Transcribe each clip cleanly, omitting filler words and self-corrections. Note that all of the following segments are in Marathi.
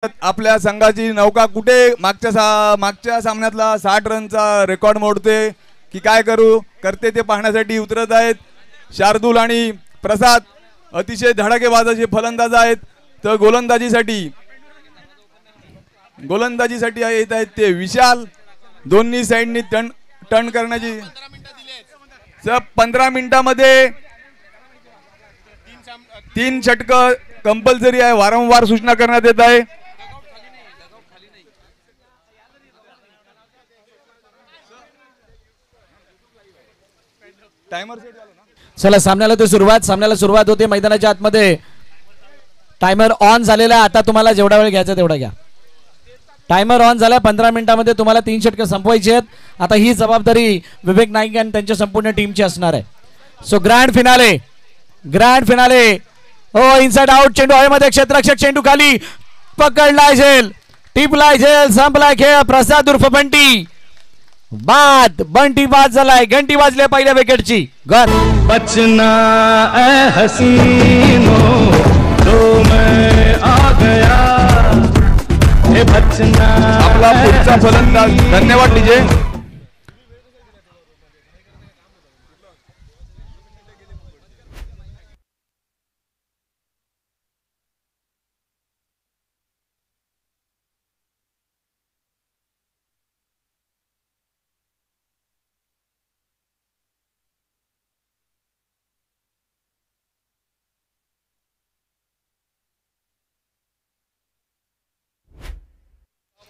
आपल्या संघाची नौका कुठे मागच्या सामन्यातला 60 रनचा रेकॉर्ड मोडते की काय करते ते पाहण्यासाठी उतरत आहेत. शार्दूल आणि प्रसाद अतिशय धडाकेबाज असे फलंदाज आहेत. तर गोलंदाजीसाठी येत आहेत ते विशाल. दोन्ही साइडनी टर्न करण्याची 15 मिनिटांमध्ये 3 षटक कंपल्सरी आहे. वारंवार सूचना करण्यात येत आहे. चला सामन्याला सुरुवात होते. मैदानाच्या आतमध्ये टायमर ऑन झालेला आहे. आता तुम्हाला जेवढा वेळ घ्यायचा तेवढा घ्या. टायमर ऑन झाला. 15 मिनिटांमध्ये तुम्हाला 3 षटक संपवायची आहेत. आता ही जबाबदारी विवेक नाईक आणि त्यांच्या संपूर्ण टीमची असणार आहे. सो ग्रँड फिनाले हो इनसाइड आउट चेंडू हवेमध्ये. क्षेत्ररक्षक चेंडू खाली पकडलाय झेल, टिपलाय झेल, संपलाय खेळ. प्रसाद उर्फ बंटी बंटी बाद झालाय. घंटी वाजली पहिल्या विकेटची. बचना ए हसीनो तो मैं आ गया हे बचना. आपला पुढचा फलंदाज. धन्यवाद डीजे.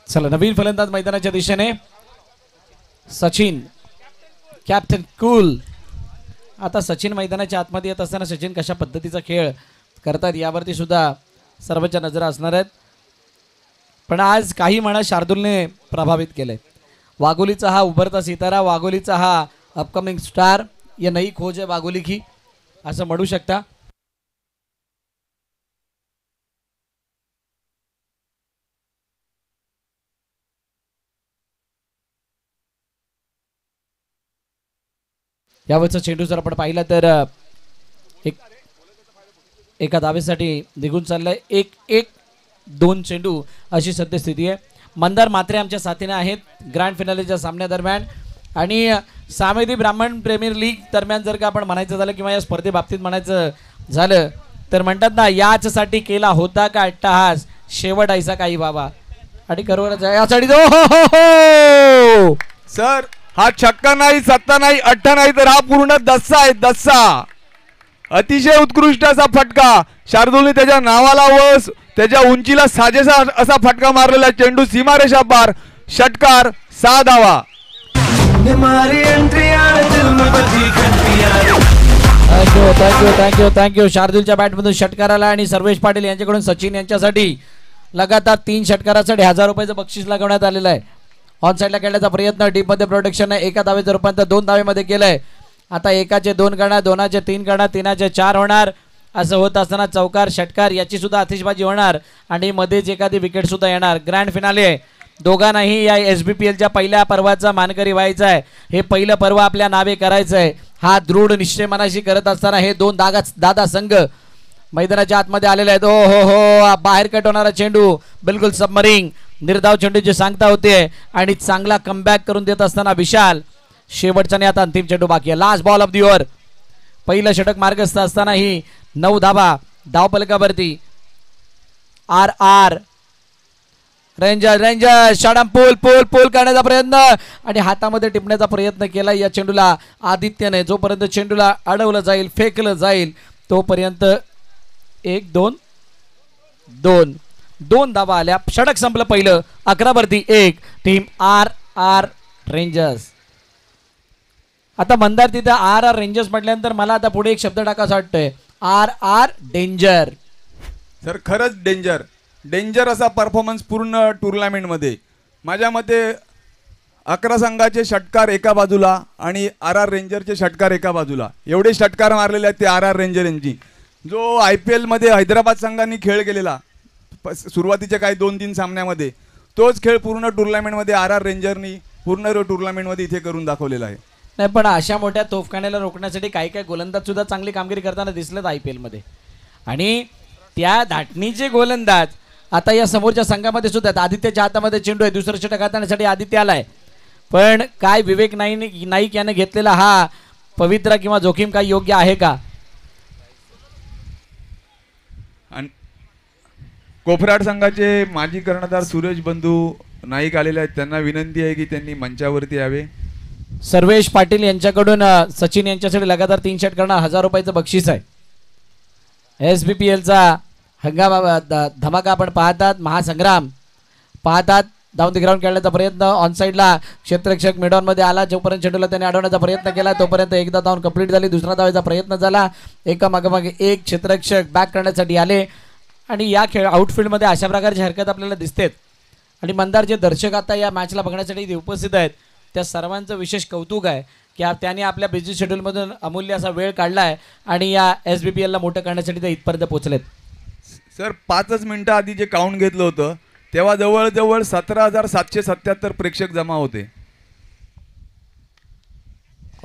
चला नवीन फलंदाज मैदानाच्या दिशेने सचिन, कॅप्टन कूल. आता सचिन मैदानाच्या आतमध्ये येत असताना सचिन कशा पद्धतीचा खेळ करतात यावरती सुद्धा सर्वांच्या नजरा असणार आहेत. पण आज काही म्हणा शार्दूलने प्रभावित केलंय. वाघोलीचा हा उभरता सितारा, वाघोलीचा हा अपकमिंग स्टार, या नई खोज आहे वाघोली की असं म्हणू शकता. यावरचा चेंडू जर आपण पाहिला तर एका धावेसाठी निघून चाललाय. 1-1-2 चेंडू अशी सद्यस्थिती आहे. मंदार मात्रे आमच्या साथीने आहेत ग्रँड फिनालेच्या सामन्यादरम्यान. आणि सामेदी ब्राह्मण प्रीमियर लीग दरम्यान जर का आपण म्हणायचं झालं किंवा या स्पर्धेबाबतीत म्हणायचं झालं तर म्हणतात ना, याचसाठी केला होता का अट्टहास, शेवट ऐसा काही बाबा. आणि करोडच यासाठी सर हा छक्का नाही, सत्ता नाही, अठ्ठा नाही, तर हा पूर्ण दस्सा आहे. दस्सा अतिशय उत्कृष्ट असा फटका शार्दूलने त्याच्या नावाला व त्याच्या उंचीला साजेसा असा फटका मारलेला. चेंडू सीमारेषा पार. षटकार 6 धावा. थँक्यू. शार्दूलच्या बॅटमधून षटकार आला आणि सर्वेश पाटील यांच्याकडून सचिन यांच्यासाठी लगातार 3 षटकारासाठी 1000 रुपयाचं बक्षीस लागवण्यात आलेलं आहे. ऑन साईडला खेळण्याचा प्रयत्न टीममध्ये प्रोटेक्शन आहे. एका धावेचं रूपांतर 2 धावेमध्ये केलंय. आता 1चे 2 करणार, 2चे 3 करणार, 3चे 4 होणार. असं होत असताना चौकार षटकार याची सुद्धा आतिषबाजी होणार आणि मध्येच एखादी विकेट सुद्धा येणार. ग्रँड फिनाले दोघांनाही या SBPLच्या पहिल्या पर्वाचा मानकरी व्हायचा आहे. हे पहिलं पर्व आपल्या नावे करायचं आहे. हा दृढ निश्चय मनाशी करत असताना हे 2 दादा संघ मैदानाच्या आतमध्ये आलेले आहेत. हो बाहेर कट होणारा चेंडू बिलकुल सबमरिंग निर्धाव चेंडूची सांगता होते आणि चांगला कमबॅक करून देत असताना विशाल. शेवटचा आणि आता अंतिम चेंडू बाकी आहे. Last ball of the over. पहिलं षटक मार्गस्थ असताना ही 9 धावा धावपलकावरती. RR रेंजर शॉटम पूल करण्याचा प्रयत्न आणि हातामध्ये टिपण्याचा प्रयत्न केला या चेंडूला आदित्यने. जोपर्यंत चेंडूला अडवलं जाईल, फेकलं जाईल तोपर्यंत 1-2 धावा आल्या. षटक संपलं पहिलं. 11वरती 1. Team RR rangers. आता मंदार तिथं RR रेंजर्स म्हटल्यानंतर मला आता पुढे एक शब्द टाकायचा वाटतोय. RR danger. सर खरंच डेंजर असा परफॉर्मन्स पूर्ण टुर्नामेंटमध्ये. माझ्या मते 11 संघाचे षटकार एका बाजूला आणि RR रेंजरचे षटकार एका बाजूला. एवढे षटकार मारलेले आहेत ते RR रेंजर यांची. जो IPL मध्ये हैदराबाद संघांनी खेळ केलेला सुरुवातीच्या काही 2-3 सामन्यामध्ये, तोच खेळ पूर्ण टुर्नामेंटमध्ये RR रेंजरनी पूर्ण टुर्नामेंटमध्ये इथे करून दाखवलेला आहे. नाही पण अशा मोठ्या तोफखान्याला रोखण्यासाठी काही गोलंदाज सुद्धा चांगली कामगिरी करताना दिसलेत IPL मध्ये. आणि त्या धाटणीचे गोलंदाज आता या समोरच्या संघामध्ये सुद्धा आदित्यच्या हातामध्ये चेंडू आहे, दुसरं षटक हाताळण्यासाठी आदित्य आलाय. पण काय विवेक नाईक याने घेतलेला हा पवित्र किंवा जोखीम काय योग्य आहे का? आणि कोफराड संघाचे माजी कर्णधार सुरेश बंधू नाईक आलेले आहेत, त्यांना विनंती आहे की त्यांनी मंचावरती यावे. सर्वेश पाटील यांच्याकडून सचिन यांच्यासाठी लगातार 3 षट करणार 1000 रुपयाचं बक्षीस आहे. SBPLचा हंगामा धमाका आपण पाहतात, महासंग्राम पाहतात. डाऊन द ग्राउंड खेळण्याचा प्रयत्न ऑन साईडला क्षेत्ररक्षक मिडॉनमध्ये आला, जोपर्यंत चेंडूला त्याने अडवण्याचा प्रयत्न केला तोपर्यंत एकदा धाव कंप्लीट झाली, दुसरा धावायचा प्रयत्न झाला, एका मागोमागे एक क्षेत्ररक्षक बॅक करण्यासाठी आले आणि या खेळ आउटफील्डमध्ये अशा प्रकारची हरकत आपल्याला दिसतेत. आणि मंदार जे दर्शक आता या मॅचला बघण्यासाठी इथे उपस्थित आहेत त्या सर्वांचं विशेष कौतुक आहे की त्यांनी आपल्या बिझी शेड्यूलमधून अमूल्य असा वेळ काढला आहे आणि या SBPLला मोठं करण्यासाठी ते इथपर्यंत पोहोचलेत. सर 5च मिनिटं आधी जे काउंट घेतलं होतं तेव्हा जवळजवळ 17,777 प्रेक्षक जमा होते.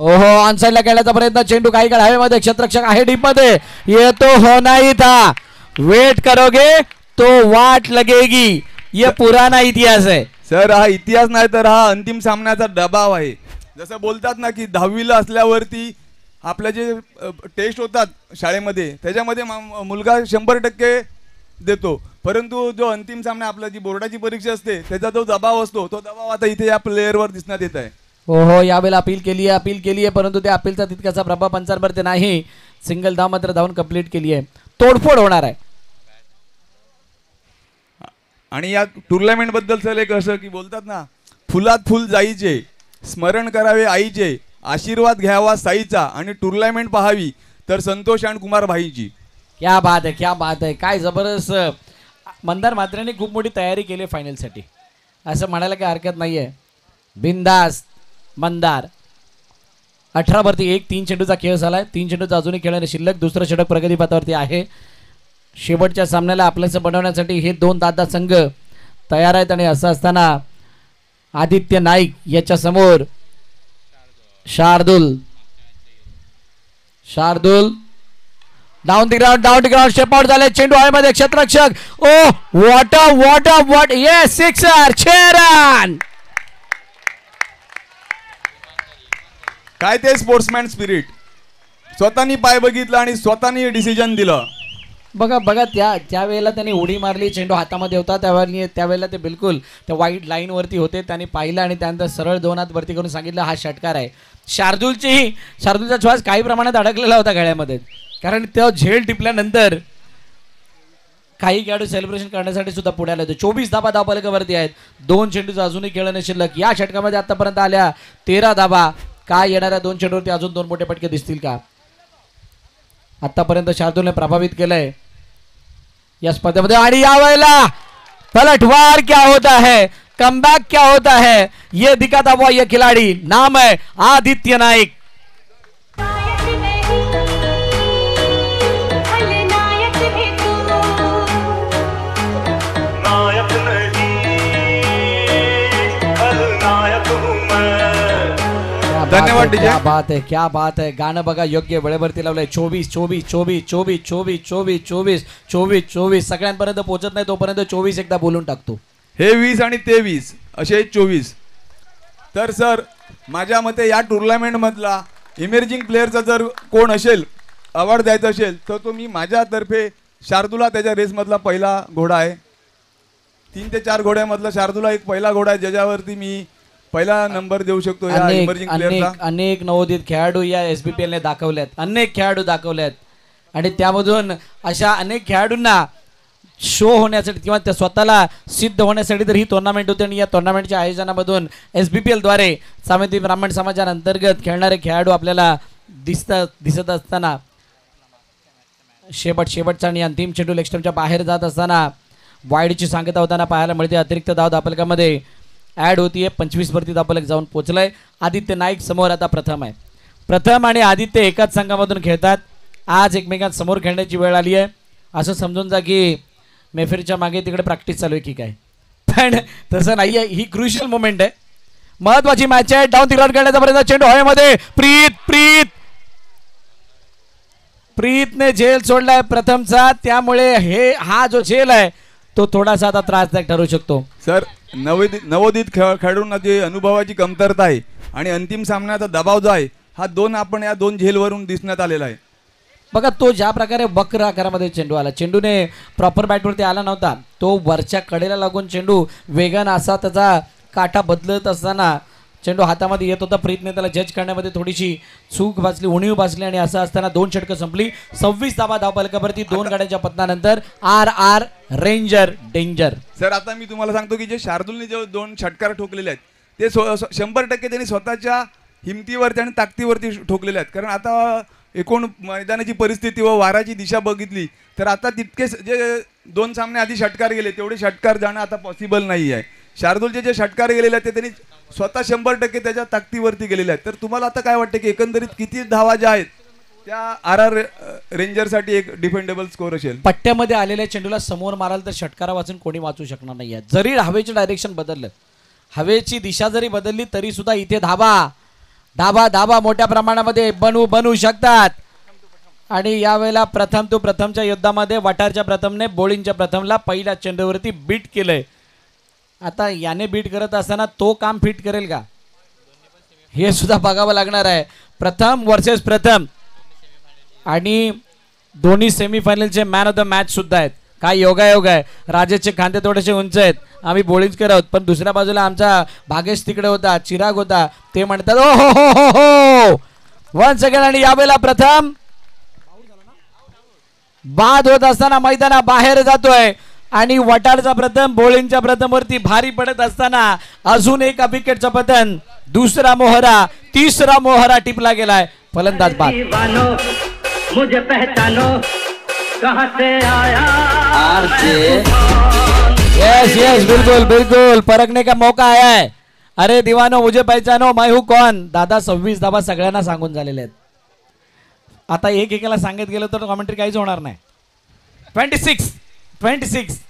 ओहो, ऑन साईडला खेळण्याचा प्रयत्न, चेंडू काही काळ हवेमध्ये, क्षेत्ररक्षक आहे डीप मध्ये, येतो हो नाही था, वेट करोगे तो वाट लगेगी, ये पुराना इतिहास है. सर हा इतिहास नाही तर हा अंतिम सामन्याचा दबाव आहे. जसं बोलतात ना की 10वीला असल्यावरती आपल्या जे टेस्ट होतात शाळेमध्ये त्याच्यामध्ये मुलगा 100% देतो, परंतु जो अंतिम सामना आपला जी बोर्डाची परीक्षा असते त्याचा जो दबाव असतो तो दबाव आता इथे या प्लेअरवर दिसण्यात येत आहे. हो, यावेळेला अपील केली आहे परंतु त्या अपीलचा तितकासा प्रभाव पंचांवरती नाही. सिंगल धाव मात्र धावून कंप्लीट केली आहे, तोडफोड होणार आहे. आणि या टुर्नामेंट बद्दल सर एक असं की बोलतात ना, फुलात फुल जाईचे, स्मरण करावे आईचे, आशीर्वाद घ्यावा साईचा आणि टुर्नामेंट पाहावी तर संतोष आणि कुमार भाईची. क्या बात आहे, क्या बात आहे, काय जबरदस्त. मंदार मात्रेने खूप मोठी तयारी केली फायनलसाठी असं म्हणायला काही हरकत नाही आहे. बिंदास मंदार 18वरती 1 3 चेंडूचा खेळ झालाय, 3 चेंडूचा अजूनही खेळणारे शिल्लक, दुसरं षटक प्रगतीपथावरती आहे. शेवटच्या सामन्याला आपल्याचं बनवण्यासाठी हे 2 दादा संघ तयार आहेत आणि असं असताना आदित्य नाईक याच्या समोर Shardul down the ground step out झाले, चेंडू हवेमध्ये, क्षेत्ररक्षक, ओ व्हॉट येस, सिक्सर, 6 रन. काय ते स्पोर्ट्समॅन स्पिरिट, स्वतःनी पाय बघितला आणि स्वतःनी डिसिजन दिलं. बघा त्यावेळेला त्यांनी उडी मारली, चेंडू हातामध्ये होता त्यावेळेला ते बिलकुल त्या वाईट लाईनवरती होते, त्यांनी पाहिलं आणि त्यानंतर सरळ 2 हात वरती करून सांगितलं हा षटकार आहे. शार्दुलचा श्वास काही प्रमाणात अडकलेला होता गळ्यामध्ये, कारण तो झेल टिपल्यानंतर काही खेळाडू सेलिब्रेशन करण्यासाठी सुद्धा पुढे आले होते. 24 धाबा धावफलकावरती आहेत, 2 चेंडूचा अजूनही खेळणे शिल्लक. या षटकामध्ये आतापर्यंत आल्या 13 धाबा. काय येणाऱ्या 2 चेंडूवरती अजून 2 मोठे पटके दिसतील का? आतापर्यंत शार्दुलने प्रभावित केलंय या स्पर्धेमध्ये आणि यावेळेला पलटवार क्या होता है, कमबैक क्या होता है, ये दिखाता हुआ ये खिलाड़ी, नाम है आदित्य नाइक. धन्यवाद डीजे. क्या बात है. गाणं बघा योग्य वेळेवरती लावलंय. 24 सगळ्यांपर्यंत पोहोचत नाही तोपर्यंत 24 एकदा बोलून टाकतो. हे 20 आणि ते 20 असे 24. तर सर माझ्या मते या टुर्नामेंट मधला इमर्जिंग प्लेअरचा जर कोण असेल अवॉर्ड द्यायचा असेल तर तो मी माझ्यातर्फे शार्दुला त्याच्या रेसमधला पहिला घोडा आहे. 3 ते 4 घोड्यामधला शार्दुला एक पहिला घोडा आहे ज्याच्यावरती मी पहिला नंबर देऊ शकतो या इमर्जिंग प्लेअरचा. अनेक नवोदित खेळाडू या SBPLने दाखवल्यात, अनेक खेळाडू दाखवल्यात आणि त्यामधून अशा अनेक खेळाडूंना शो होण्यासाठी किंवा त्या स्वतःला सिद्ध होण्यासाठी तर ही टुर्नामेंट होते आणि या टुर्नामेंटच्या आयोजनामधून SBPLद्वारे सामेती ब्राह्मण समाजांतर्गत खेळणारे खेळाडू आपल्याला दिसत असताना शेवटचा आणि अंतिम चेंडू लेगस्टम्पच्या बाहेर जात असताना वाईडची सांगता होताना पाहायला मिळते. अतिरिक्त धाव धावफलकामध्ये ॲड होतीये. 25 वरती धावफलक जाऊन पोहोचलाय. आदित्य नाईक समोर आता प्रथम आहे. प्रथम आणि आदित्य एकाच संघामधून खेळतात. आज एकमेकांसमोर खेळण्याची वेळ आली आहे असं समजून जा की मेफेरच्या मागे तिकडे प्रॅक्टिस चालू आहे की काय, पण तसं नाही आहे. ही क्रुशियल मोमेंट आहे, महत्वाची मॅच आहे. डाऊन द ग्राउंड करण्याचा प्रयत्न, चेंडू हवेमध्ये, प्रीतने झेल सोडलाय प्रथमचा, त्यामुळे हा जो झेल आहे तो थोडासा आता त्रासदायक ठरू शकतो. सर नवोदित खेळाडूंना जे अनुभवाची कमतरता आहे आणि अंतिम सामन्याचा दबाव जो आहे हा आपण या दोन झेलवरून दिसण्यात आलेला आहे. बघा तो ज्या प्रकारे वक्र आकारामध्ये चेंडू आला, चेंडूने प्रॉपर बॅटवरती आला नव्हता, तो वरच्या कडेला लागून चेंडू वेगानं असा त्याचा काठा बदलत असताना चेंडू हातामध्ये येत होता. प्रीतने त्याला जज करण्यामध्ये थोडीशी चूक भासली, उणीव भासली आणि असं असताना 2 षटकं संपली. 26 धावा धावफलकावरती 2 गाड्यांच्या पतनानंतर आर रेंजर डेंजर. सर आता मी तुम्हाला सांगतो की जे शार्दूलने जे 2 षटकार ठोकलेले आहेत ते 100% त्यांनी स्वतःच्या हिमतीवरती आणि ताकदीवरती ठोकलेले आहेत. कारण आता एकूण मैदानाची परिस्थिती व वाराची दिशा बघितली तर आता तितकेच जे 2 सामने आधी षटकार गेले तेवढे षटकार जाणं आता पॉसिबल नाही आहे. शार्दूलचे जे षटकार गेलेले आहेत ते त्यांनी स्वतः 100% त्याच्या ताकदीवरती गेलेले आहेत. तर तुम्हाला आता काय वाटतं की एकंदरीत किती धावा ज्या आहेत त्या रेंजरसाठी एक डिफेंडेबल स्कोर असेल? पट्ट्यामध्ये आलेल्या चेंडूला समोर माराल तर षटकारा वाचून कोणी वाचू शकणार नाही आहे. जरी हवेचं डायरेक्शन बदललं, हवेची दिशा जरी बदलली तरी सुद्धा इथे धाबा मोठ्या प्रमाणामध्ये बनवू शकतात. आणि यावेळेला प्रथम तो प्रथमच्या युद्धामध्ये वटारच्या प्रथमने बोलिंगच्या प्रथमला पहिल्या चेंडूवरती बीट केलंय. आता याने बीट करत असताना तो काम फिट करेल का हे सुद्धा बघावं लागणार आहे. प्रथम वर्सेस प्रथम आणि दोन्ही सेमीफायनलचे मॅन ऑफ द मॅच सुद्धा आहेत. काय योगायोग आहे. राजेशचे खांदे थोडेसे उंच आहेत, आम्ही बॉलिंग आहोत, पण दुसऱ्या बाजूला आमचा भागेश तिकडे होता, चिराग होता, ते म्हणतात ओ हो हो हो हो वन सेकंड. आणि यावेळेला प्रथम बाद होत असताना मैदाना बाहेर जातोय आणि वटारचा प्रथम बॉलिंगच्या प्रथम वरती भारी पडत असताना अजून एका विकेटचं पतन, दुसरा मोहरा, तिसरा मोहरा टिपला गेलाय. फलंदाज बाद. मुझे पहचानो कहां से आया यस बिल्कुल परखने का मौका आया है. अरे दीवानो मुझे पहचानो मैं हूं कौन. दादा 26 धावा सगळ्यांना सांगून झालेले आहेत. आता एकेकाला सांगत गेलं तर कॉमेंट्री काहीच होणार नाही. 26 26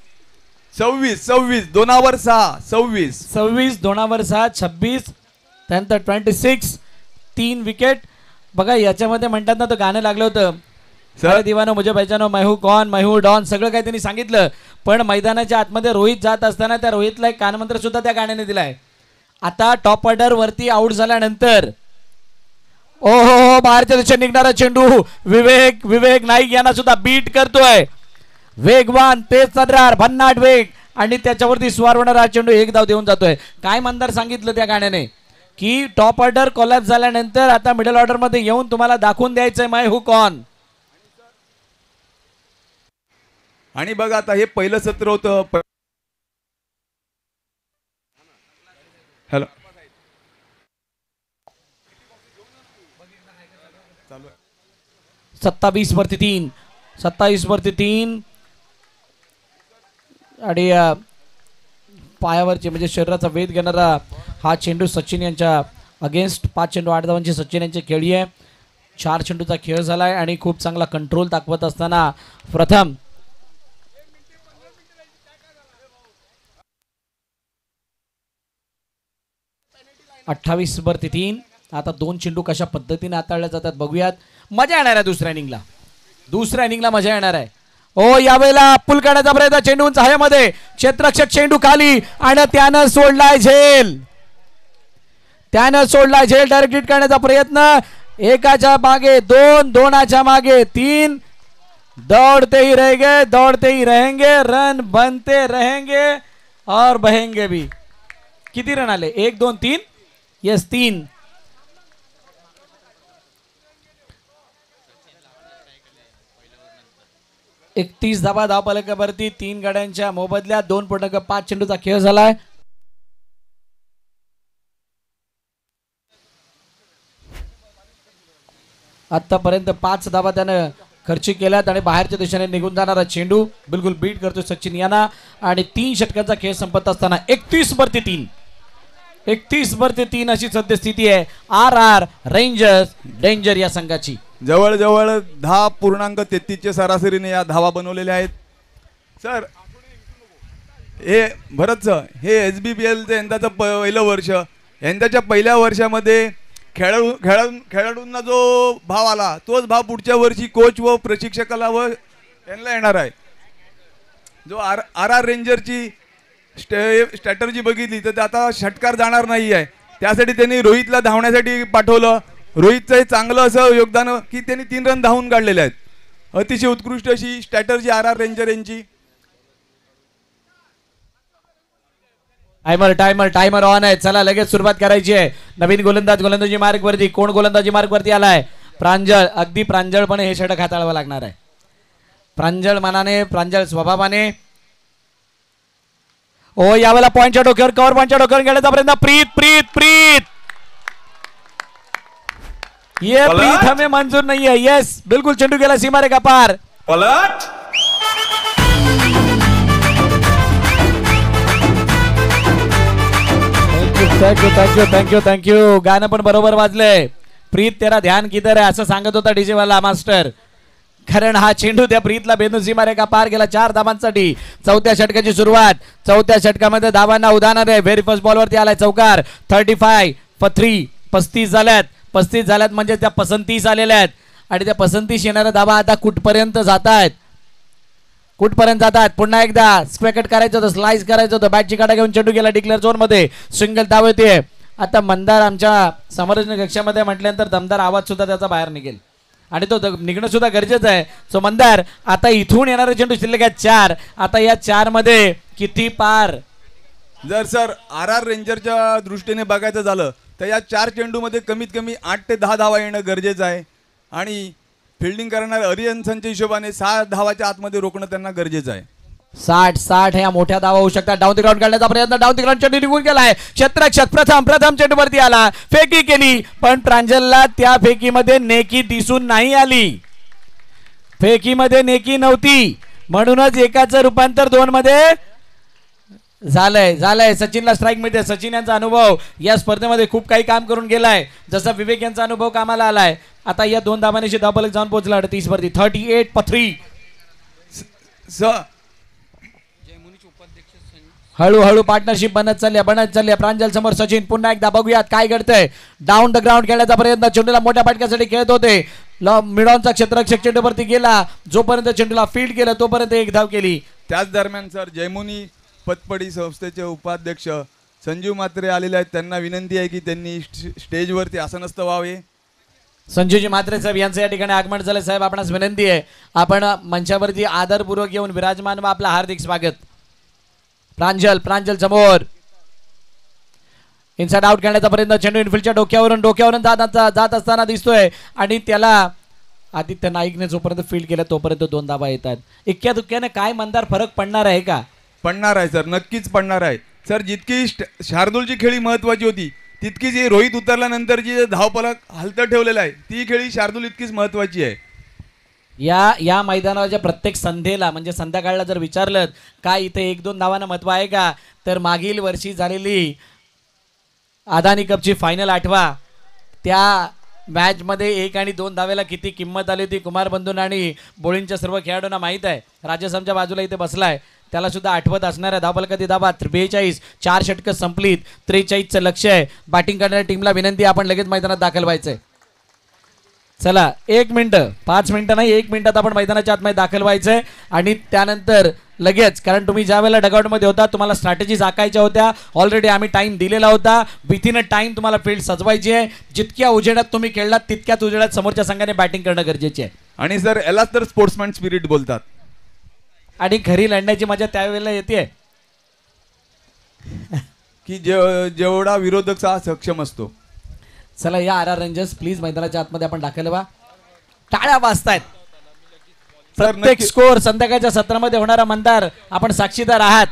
26 दोनावर 6 26 दोनावर 6 26 त्यानंतर 26 3 विकेट. बघा याच्यामध्ये म्हणतात ना तो गाणं लागलं होतं सर दिवानो मुझे पहचानो मैं हूं कौन मैं हूं डॉन, सगळं काही त्यांनी सांगितलं. पण मैदानाच्या आतमध्ये रोहित जात असताना त्या रोहितला एक कानमंत्र सुद्धा त्या गाण्याने दिलाय. आता टॉप ऑर्डर वरती आउट झाल्यानंतर ओ हो बाहेरच्या दिशेने निघणारा चेंडू विवेक नाईक यांना सुद्धा बीट करतोय. वेगवान तेज तर्रार भन्नाट वेग आणि त्याच्यावरती स्वार होणारा चेंडू 1 धाव देऊन जातोय. काय मंदार सांगितलं त्या गाण्याने की टॉप ऑर्डर कोलॅप्स झाल्यानंतर आता मिडल ऑर्डर मध्ये येऊन तुम्हाला दाखवून द्यायचंय मैं हूं कौन. आणि बघा आता हे पहिलं सत्र होतं. हॅलो 27 वरती 3 आणि पायावरची म्हणजे शरीराचा वेध घेणारा हा चेंडू सचिन यांच्या अगेन्स्ट 5 चेंडू 8 धावांची सचिन यांची खेळी आहे. 4 चेंडूचा खेळ झालाय आणि खूप चांगला कंट्रोल दाखवत असताना प्रथम 28 वरती 3. आता 2 चेंडू कशा पद्धतीने हाताळल्या जातात बघूयात. मजा येणार आहे दुसऱ्या इनिंगला मजा येणार आहे. ओ यावेळेला पुल काढण्याचा प्रयत्न, चेंडूंचा हवेमध्ये, क्षेत्ररक्षक चेंडू खाली आणि त्यानं सोडलाय झेल. डायरेक्ट हिट करण्याचा प्रयत्न. एकाच्या मागे 2, 2च्या मागे 3. दौड़ते ही रहेंगे रन बनते रहेंगे और बहेंगे भी. किती रन आले? 1 2 3 यस 3. एकतीस धावा धावफलकावरती 3 गाड्यांच्या मोबदल्यात 2.5 चेंडूचा खेळ झालाय. आतापर्यंत 5 धावा त्यानं खर्ची केल्यात आणि बाहेरच्या दिशेने निघून जाणारा चेंडू बिलकुल बीट करतो सचिन यांना. आणि 3 षटकांचा खेळ संपत असताना 31 वरती 3 अशी सद्यस्थिती आहे आर रेंजर्स डेंजर या संघाची. जवळजवळ 10.33 सरासरीने या धावा बनवलेल्या आहेत. सर हे भरतचं हे SBPLचं यंदाचं पहिलं वर्ष. यंदाच्या पहिल्या वर्षामध्ये खेळाडूंना जो भाव आला तोच भाव पुढच्या वर्षी कोच व प्रशिक्षकाला व यांना येणार आहे. जो आर आर रेंजरची स्ट्रॅटर्जी बघितली तर आता षटकार जाणार नाही आहे, त्यासाठी त्यांनी रोहितला धावण्यासाठी पाठवलं. रोहितचं हे चांगलं असं योगदान की त्यांनी 3 रन धावून काढलेले आहेत. अतिशय उत्कृष्ट अशी स्ट्रॅटर्जी आर आर रेंजर यांची. टायमर ऑन आहे. चला लगेच सुरुवात करायची आहे. नवीन गोलंदाजी मार्ग वरती. कोण गोलंदाजी मार्ग वरती आलाय? प्रांजळ. अगदी प्रांजळपणे हे षटक हाताळावं लागणार आहे. प्रांजळ मनाने, प्रांजळ स्वभावाने. ओ यावेळेला पॉईंटच्या डोक्यावर, कव्हर पॉईंटच्या डोक्यावर गेल्याचा प्रयत्न. प्रीत ये प्रीत हमें मंजूर नहीं है. यस बिल्कुल, चेंडू गेला सीमारेखा पार. पलट. थँक्यू. गाणं पण बरोबर वाजलंय. प्रीत तेरा ध्यान किधर आहे असं सांगत होता डीजे वाला मास्टर. कारण हा चेंडू त्या प्रीतला बेंदू सीमारेखा पार गेला 4 धावांसाठी. 4थ्या षटकाची सुरुवात. 4थ्या षटकामध्ये धावांना उदाहरण आहे. व्हेरी फर्स्ट बॉलवरती आलाय चौकार. 35 for 3. 35 झाल्यात. 35 झाल्यात म्हणजे त्या पसंतीस आलेल्या आहेत. आणि त्या पसंतीस येणाऱ्या धावा आता कुठपर्यंत जात आहेत? पुन्हा एकदा स्क्वेअर कट करायचं होतं, स्लाइस करायचं होतं. बॅटची काटा घेऊन चेंडू गेला डिक्लेअर झोन मध्ये. सिंगल धाव येते. आता मंदार आमच्या समोरच्या कक्षामध्ये म्हटल्यानंतर दमदार आवाज सुद्धा त्याचा बाहेर निघेल आणि तो निघणं सुद्धा गरजेचं आहे. सो मंदार, आता इथून येणारे चेंडू शिल्लक आहेत 4. आता या 4 मध्ये किती पार? जर सर आर आर रेंजरच्या दृष्टीने बघायचं झालं तर या 4 चेंडूमध्ये कमीत कमी 8 ते 10 धावा येणं गरजेचं आहे. आणि फिल्डिंग करणाऱ्या अरियन्सनच्या हिशोबाने 6 धावाच्या आतमध्ये रोखणं त्यांना गरजेचं आहे. 60 ह्या मोठ्या धावा होऊ शकतात. डाऊन द ग्राउंड काढण्याचा प्रयत्न. डाऊन द ग्राउंड चेंडू निघून गेलाय. क्षेत्ररक्षक प्रथम चेंडूवरती आला. फेकी केली पण प्रांजलला त्या फेकीमध्ये नेकी दिसून नाही आली. फेकीमध्ये नेकी नव्हती म्हणूनच एकाचं रूपांतर 2 मध्ये झालंय. सचिनला स्ट्राईक मिळते. सचिन यांचा अनुभव या स्पर्धेमध्ये खूप काही काम करून गेलाय. जसा विवेक यांचा अनुभव कामाला आलाय. आता या 2 धावांशी धावफलक जाऊन पोहोचला 38 वरती. 38 for 3. हळूहळू पार्टनरशिप बनत चालली. प्रांजल समोर सचिन. पुन्हा एकदा बघूयात काय घडतंय. डाऊन द ग्राउंड खेळण्याचा प्रयत्न. चेंडूला मोठ्या फटक्यासाठी खेळत होते. मिडॉनचा क्षेत्ररक्षक चेंडूवरती गेला. जोपर्यंत चेंडूला फील्ड केलं तोपर्यंत 1 धाव केली. त्याच दरम्यान सर जयमुनी पतपडी संस्थेचे उपाध्यक्ष संजीव म्हात्रे आलेले आहेत. त्यांना विनंती आहे की त्यांनी स्टेजवरती आसनस्थ व्हावे. संजीवजी म्हात्रे साहेब यांचं या ठिकाणी आगमन झालं. साहेब आपणास विनंती आहे आपण मंचावरती आदरपूर्वक येऊन विराजमान व आपलं हार्दिक स्वागत. प्रांजल समोर. इनसाइड आउट खेळण्याचा प्रयत्न. चेंडू इनफिल्डच्या डोक्यावरून जात असताना दिसतोय आणि त्याला आदित्य नाईकने जोपर्यंत फील्ड केलं तोपर्यंत 2 धावा येतात. इक्क्या दुक्क्याने काय मंदार फरक पडणार आहे का? पडणार आहे सर, नक्कीच पडणार आहे सर. जितकी शार्दूलची खेळी महत्वाची होती तितकी जी रोहित उतरल्यानंतर जी धावफलक हलतं ठेवलेलं आहे ती खेळी शार्दूल इतकीच महत्वाची आहे. या मैदानाच्या प्रत्येक संध्येला म्हणजे संध्याकाळला जर विचारलं काय इथे 1-2 धावांना महत्व आहे का, तर मागील वर्षी झालेली अदानी कपची फायनल आठवा. त्या मॅचमध्ये 1 आणि 2 धावेला किती किंमत आली होती कुमार बंधूंना आणि बोळींच्या सर्व खेळाडूंना माहीत आहे. राजेश आमच्या बाजूला इथे बसलाय, त्याला सुद्धा आठवत असणाऱ्या धावफलकाची धावा 42. 4 षटकं संपलीत. 43चं लक्ष आहे. बॅटिंग करणाऱ्या टीमला विनंती आपण लगेच मैदानात दाखल व्हायचंय. चला 1 मिनिटं, 5 मिनिटं नाही 1 मिनिटात आपण मैदानाच्या आतमध्ये दाखल व्हायचंय. आणि त्यानंतर लगेच, कारण तुम्ही ज्या वेळेला डगआउटमध्ये होता तुम्हाला स्ट्रॅटेजीज आखायच्या होत्या. ऑलरेडी आम्ही टाइम दिलेला होता. विथिन अ टाइम तुम्हाला फील्ड सजवायची आहे. जितक्या उजेडात तुम्ही खेळलात तितक्याच उजेडात समोरच्या संघाने बॅटिंग करणं गरजेचे आहे. आणि सर यालाच तर स्पोर्ट्समॅन स्पिरिट बोलतात. आणि खरी लढण्याची मजा त्यावेळेला येते की जेवढा विरोधक सक्षम असतो. चला या आर आर रेंजर्स प्लीज मैदानाच्या आतमध्ये आपण दाखल व्हा. टाळ्या वाजतायत. प्रत्येक स्कोर संध्याकाळच्या सत्रामध्ये होणारा मंदार आपण साक्षीदार आहात.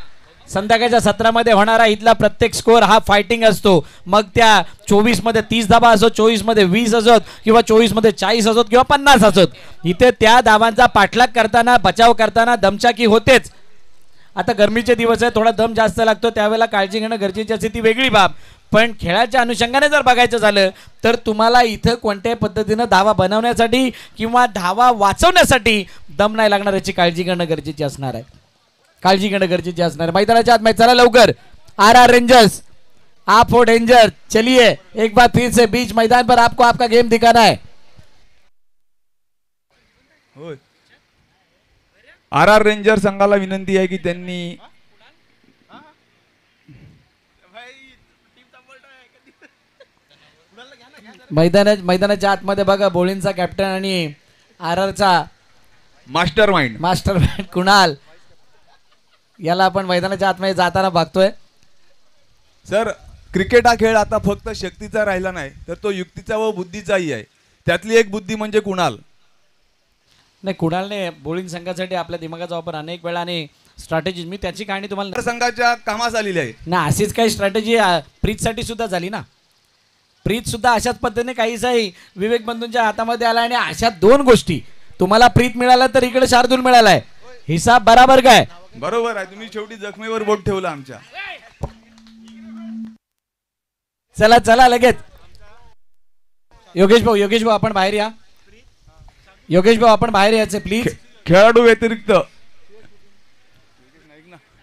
संध्याकाळच्या सत्रामध्ये होणारा इथला प्रत्येक स्कोर हा फायटिंग असतो. मग त्या 24 मध्ये 30 धावा असोत, 24 मध्ये 20 असोत किंवा 24 मध्ये 40 असोत किंवा 50 असोत, इथे त्या धावांचा पाठलाग करताना बचाव करताना दमचाकी होतेच. आता गरमीचे दिवस आहे, थोडा दम जास्त लागतो, त्यावेळेला काळजी घेणं गरजेची असते, ती वेगळी बाब. पण खेळाच्या अनुषंगाने जर बघायचं झालं तर तुम्हाला इथं कोणत्याही पद्धतीनं धावा बनवण्यासाठी किंवा धावा वाचवण्यासाठी दम नाही लागणार याची काळजी घेणं गरजेची असणार आहे. मैदानाच्या आत चला लवकर. आर आर रेंजर्स आप हो डेंजर. चलिए एक बार फिर से बीच मैदान पर आपको आपका गेम दिखाना है. आर आर रेंजर संघाला विनंती आहे की त्यांनी मैदानाच्या आतमध्ये बघा बोळींचा कॅप्टन आणि आर आरचा मास्टर माइंड कुणाल याला आपण मैदानाच्या आतमध्ये जाताना बघतोय. सर क्रिकेट हा खेळ आता फक्त शक्तीचा राहिला नाही तर तो युक्तीचा व बुद्धीचाही आहे. त्यातली एक बुद्धी म्हणजे कुणाल. नाही, कुणालने बोलिंग संघासाठी आपल्या दिमागाचा वापर अनेक वेळा आणि स्ट्रॅटेजी मी त्याची कहाणी तुम्हाला संघाच्या कामास आलेली आहे ना. अशीच काही स्ट्रॅटेजी प्रीतसाठी सुद्धा झाली ना. प्रीत सुद्धा अशाच पद्धतीने काहीसाही विवेक बंधूंच्या हातामध्ये आला आणि अशा दोन गोष्टी तुम्हाला प्रीत मिळाला तर इकडे शार्दूल मिळालाय. हिसाब बराबर काय? बरोबर आहे. तुम्ही शेवटी जखमीवर बोट ठेवला आमच्या. चला चला लगेच योगेश भाऊ आपण बाहेर या. योगेश भाऊ आपण बाहेर यायचे प्लीज. खेळाडू व्यतिरिक्त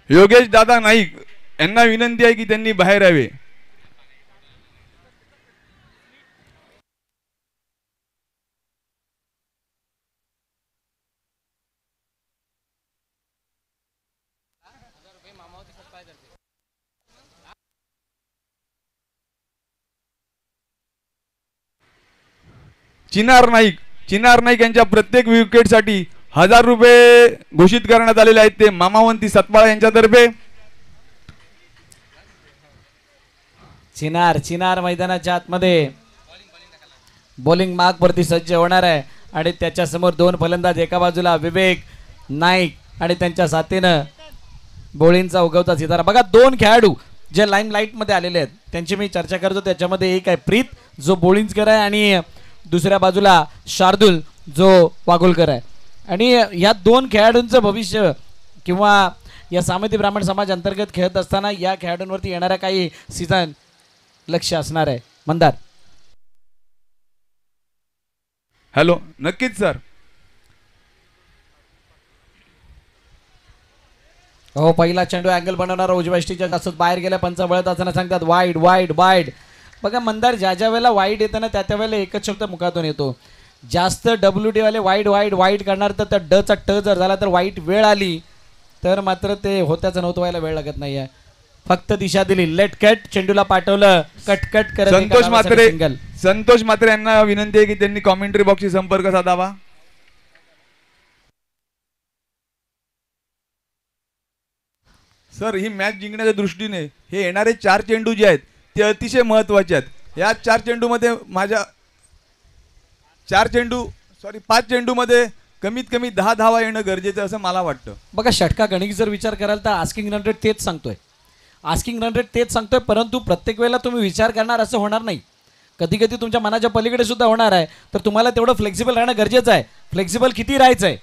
योगेश दादा नाईक यांना विनंती आहे की त्यांनी बाहेर यावे. चिनार नाईक यांच्या प्रत्येक विकेटसाठी 1000 रुपये घोषित करण्यात आलेले आहेत. ते मामावंती सतपाळा यांच्यातर्फे. चिनार मैदानाच्या आतमध्ये बॉलिंग मार्क वरती सज्ज होणार आहे आणि त्याच्या समोर दोन फलंदाज, एका बाजूला विवेक नाईक आणि त्यांच्या साथीनं बोलिंगचा उगवता सितारा. बघा दोन खेळाडू जे लाईम लाईट मध्ये आलेले आहेत त्यांची मी चर्चा करतो. त्याच्यामध्ये एक आहे प्रीत जो बोलिंगकर आहे आणि दुसऱ्या बाजूला शार्दूल जो वागोलकर आहे. आणि या दोन खेळाडूंचं भविष्य किंवा या सामती ब्राह्मण समाज अंतर्गत खेळत असताना या खेळाडूंवरती येणाऱ्या काही सीझन लक्ष असणार आहे. मंदार. हॅलो. नक्कीच सर. हो, पहिला चेंडू अँगल बनवणारा उजव्या स्टिकच्या जास्त बाहेर गेल्या. पंच वळत असताना सांगतात वाईड वाईड वाईड. बघा मंदार, ज्या ज्या वेळेला वाईड येतं ना त्या वेळेला एकच शब्द मुखातून येतो. जास्त WD वाले वाईड वाईड वाईड करणार तर त्या डचा ट जर झाला तर वाईट वेळ आली तर मात्र ते होत्याचं नव्हतं व्हायला वेळ लागत नाहीये. फक्त दिशा दिली, लेट कट, चेंडूला पाठवलं, कट कट करत. संतोष मात्रे यांना विनंती आहे की त्यांनी कॉमेंट्री बॉक्सशी संपर्क साधावा. सर ही मॅच जिंकण्याच्या दृष्टीने हे येणारे 4 चेंडू जे आहेत ते अतिशय महत्वाचे आहेत. या 5 चेंडूमध्ये कमीत कमी 10 धावा येणं गरजेचं असं मला वाटतं. बघा षटका गणित जर विचार कराल तर आस्किंग रन रेट तेच सांगतोय, परंतु प्रत्येक वेळेला तुम्ही विचार करणार असं होणार नाही. कधी कधी तुमच्या मनाच्या पलीकडे सुद्धा होणार आहे. तर तुम्हाला तेवढं फ्लेक्झिबल राहणं गरजेचं आहे. फ्लेक्झिबल किती राहायचं आहे?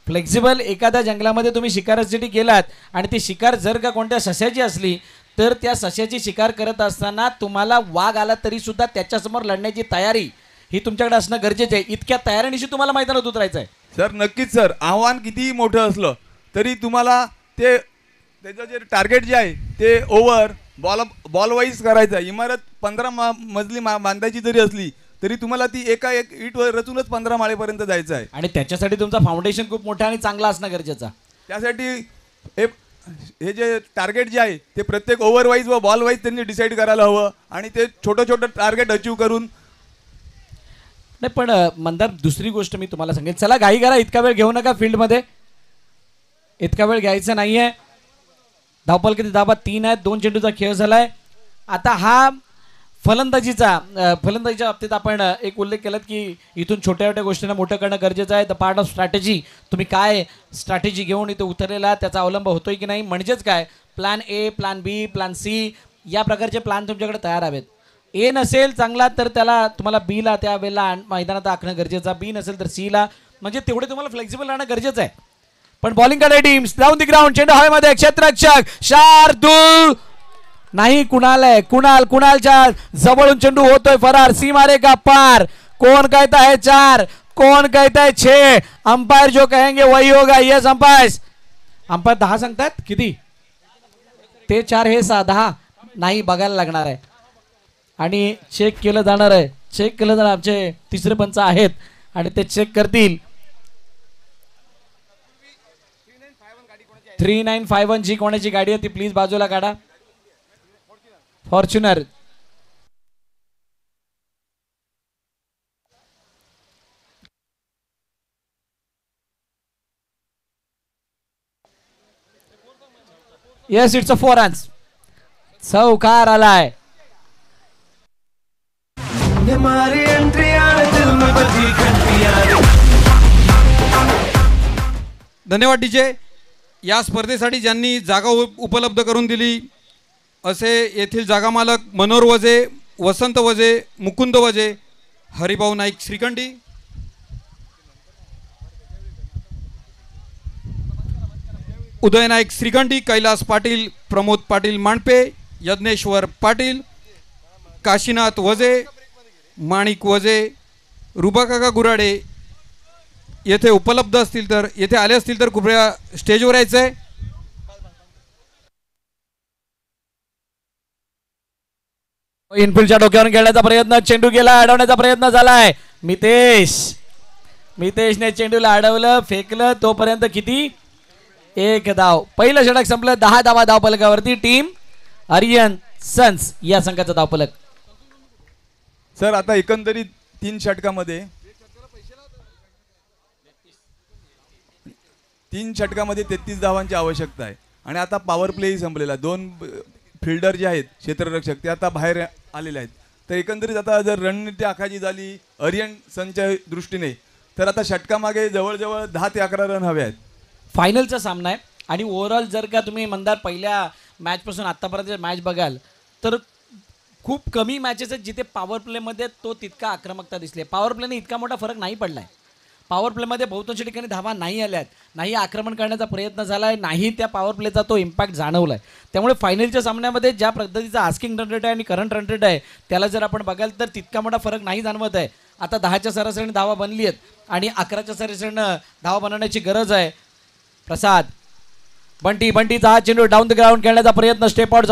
फ्लेक्झिबल एखाद्या जंगलामध्ये तुम्ही शिकारासाठी गेलात आणि ती शिकार जर का कोणत्या सस्याची असली तर त्या सस्याची शिकार करत असताना तुम्हाला वाघ आला तरी सुद्धा त्याच्यासमोर लढण्याची तयारी ही तुमच्याकडे असणं गरजेचं आहे. इतक्या तयारीनिशी तुम्हाला मैदानात उतरायचं आहे. सर नक्कीच सर. आव्हान कितीही मोठं असलं तरी तुम्हाला त्याचं जे टार्गेट जे आहे ते ओव्हर बॉल वाईज करायचं आहे. इमारत 15 मजली बांधायची जरी असली तरी तुम्हाला ती एका एक ईटवर रचूनच 15 माळेपर्यंत जायचं आहे. आणि त्याच्यासाठी तुमचा फाउंडेशन खूप मोठा आणि चांगला असणं गरजेचं आहे. त्यासाठी हे जे टार्गेट जे आहे ते प्रत्येक ओव्हर वाईज व बॉल वाईज त्यांनी डिसाईड करायला हवं आणि ते छोटं टार्गेट अचीव करून. नाही पण मंदार, दुसरी गोष्ट मी तुम्हाला सांगेन, चला घाई करा, इतका वेळ घेऊ नका फील्डमध्ये, इतका वेळ घ्यायचा नाहीये. धावपल किती धाबा 3 आहेत. 2 चेंडूचा खेळ झालाय. आता हा फलंदाजीच्या बाबतीत आपण एक उल्लेख केलात की इथून छोट्या छोट्या गोष्टींना मोठं करणं गरजेचं आहे. The part of strategy. तुम्ही काय स्ट्रॅटेजी घेऊन इथे उतरलेला त्याचा अवलंब होतोय की नाही. म्हणजेच काय, plan A, plan B, plan C या प्रकारचे प्लॅन तुमच्याकडे तयार हवेत. ए नसेल चांगला तर त्याला तुम्हाला बी ला त्या वेळेला मैदानात आखणं गरजेचं. बी नसेल तर सी ला. म्हणजे तेवढे तुम्हाला फ्लेक्झिबल राहणं गरजेचं आहे. पण बॉलिंग कडे टीम्स डाऊन द ग्राउंड. चेंडू हवेमध्ये, क्षेत्ररक्षक शार्दूल नाही, कुणालच्या जवळून चेंडू होतोय फरार. सी मारे का पार. कौन कहता है 4, कौन कहता है 6. अंपायर जो कहेंगे वही होगा. यस अंपायर 10 सांगतात. किती ते 4 हे 6 10 नाही, बघायला लागणार आहे आणि चेक केलं जाणार आहे. चेक केलं जाणार. आमचे तिसरे पंच आहेत आणि ते चेक करतील. 3951 जी कोणाची गाडी आहे ती प्लीज बाजूला काढा. Fortuner. Yes it's a 4 runs. चौकार आलाय. धन्यवाद डीजे. या स्पर्धेसाठी ज्यांनी जागा उपलब्ध करून दिली असे येथील जागा मालक मनोहर वजे, वसंत वजे, मुकुंद वजे, हरिभाऊ नाईक श्रीखंडी, उदय नाईक श्रीखंडी, कैलास पाटील, प्रमोद पाटील मांडपे, यज्ञेश्वर पाटील, काशीनाथ वजे, माणिक वजे, रुबाकाका गुराडे येथे उपलब्ध असतील तर, येथे आले असतील तर कृपया स्टेजवर यायचंय. इनफिल्डच्या डोक्यावरून खेळण्याचा प्रयत्न, चेंडू गेला, अडवण्याचा प्रयत्न झालाय. मितेशने चेंडूला अडवलं, फेकलं. तोपर्यंत किती? 1 धाव. पहिलं षटक संपलं. 10 धावा धावफलकावरती. टीम आर्यन सन्स या संघाचा धावफलक. सर आता एकंदरीत 3 षटकामध्ये 33 धावांची आवश्यकता आहे आणि आता पॉवर प्लेही संपलेला. 2 फिल्डर जे आहेत क्षेत्ररक्षक ते आता बाहेर आलेले आहेत. तर एकंदरीत आता जर रणनीती आखाजी झाली आर्यन सनच्या दृष्टीने तर आता षटकामागे जवळजवळ 10 ते 11 रन हवे आहेत. फायनलचा सामना आहे आणि ओव्हरऑल जर का तुम्ही मंदार पहिल्या मॅचपासून आत्तापर्यंत मॅच बघाल तर खूप कमी मॅचेस आहेत जिथे पॉवर प्लेमध्ये तो तितका आक्रमकता दिसली. पॉवर प्लेने इतका मोठा फरक नाही पडला आहे. पॉवर प्लेमध्ये बहुतांश ठिकाणी धावा नाही आल्यात, नाही आक्रमण करण्याचा प्रयत्न झाला आहे, नाही त्या पॉवर प्लेचा तो इम्पॅक्ट जाणवला आहे. त्यामुळे फायनलच्या सामन्यामध्ये ज्या पद्धतीचा आस्किंग रन रेट आहे आणि करंट रन रेट आहे त्याला जर आपण बघाल तर तितका मोठा फरक नाही जाणवत आहे. आता 10च्या सरासरीने धावा बनली आहेत आणि 11च्या सरासरीनं धावा बनवण्याची गरज आहे. प्रसाद बंटीचा हा चेंडू डाऊन द ग्राउंड खेळण्याचा प्रयत्न. स्टेप आउट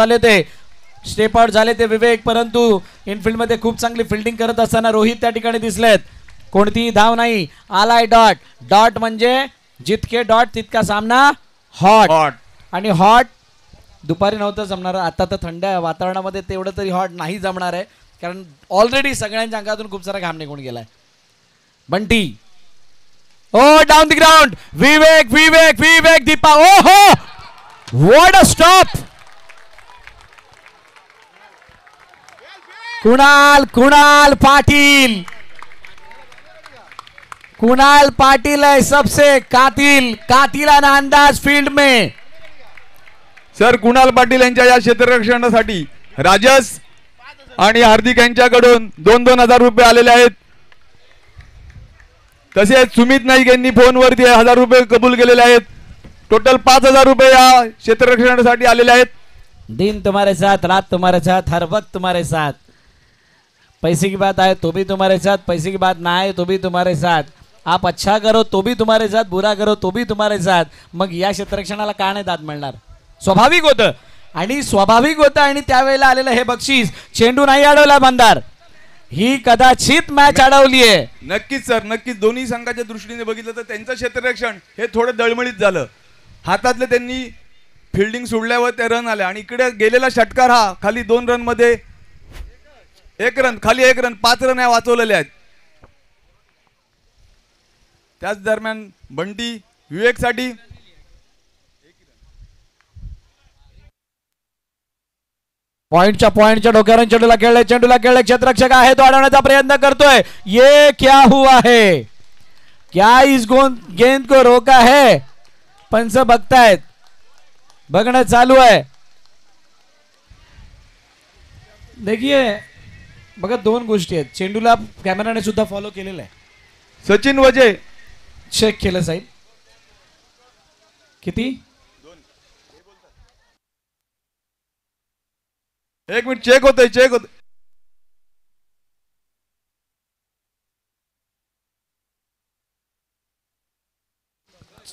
झाले ते विवेक, परंतु इनफिल्डमध्ये खूप चांगली फिल्डिंग करत असताना रोहित त्या ठिकाणी दिसलेत. कोणतीही धाव नाही. आलाय डॉट म्हणजे जितके डॉट तितका सामना हॉट. आणि हॉट दुपारी नव्हतं जमणार. आता तर थंड वातावरणामध्ये तेवढं तरी हॉट नाही जमणार आहे कारण ऑलरेडी सगळ्यांच्या अंगातून खूप सारा घाम निघून गेलाय. Bunty down the ground. Vivek Deepa. ओहो what a stop. Kunal Patil है सबसे कातिल अंदाज फील्ड में. सर कुणाल पाटील यांच्या या क्षेत्ररक्षणासाठी राजस आणि हार्दिक यांच्याकडून 2,000 रुपये आलेले आहेत. तसेच सुमित नाईक यांनी फोनवरती 1000 रुपये कबूल केलेले आहेत. टोटल 5,000 रुपये या क्षेत्ररक्षणासाठी आलेले आहेत. दिन तुम्हारे साथ, रात तुम्हारे साथ, हर वक्त तुम्हारे साथ. पैसे की बात आए तो भी तुम्हारे साथ, पैसे की बात ना आए तो भी तुम्हारे साथ. आप अच्छा करो तो भी तुम्हारे साथ, बुरा करो तो भी तुम्हारे साथ. मग या क्षेत्ररक्षणाला का नाही दाद मिळणार? स्वाभाविक होतं आणि त्यावेळेला आलेलं हे बक्षीस. चेंडू नाही अडवला मंदार. ही कदाचित मॅच अडवली आहे. नक्कीच सर, नक्कीच. दोन्ही संघाच्या दृष्टीने बघितलं तर त्यांचं क्षेत्ररक्षण हे थोडं दळमळीत झालं. हातातले त्यांनी फिल्डिंग सोडल्यावर त्या रन आल्या आणि इकडे गेलेला षटकार हा खाली 2 रन मध्ये 1 रन, खाली 1 रन, 5 रन या वाचवलेले आहेत. त्याच दरम्यान बंटी विवेकसाठी पॉइंटच्या डोक्यावरून चेंडूला खेळले क्षेत्ररक्षक आहे तो अडवण्याचा प्रयत्न करतोय. ये क्या हुआ है? क्या इस गेंद को रोका है? पंच बघतायत, बघणं चालू आहे. देखिए बघा 2 गोष्टी आहेत. चेंडूला कॅमेराने सुद्धा फॉलो केलेला आहे. सचिन वजे चेक केलं साहेब. किती? 1 मिनिट चेक होतोय.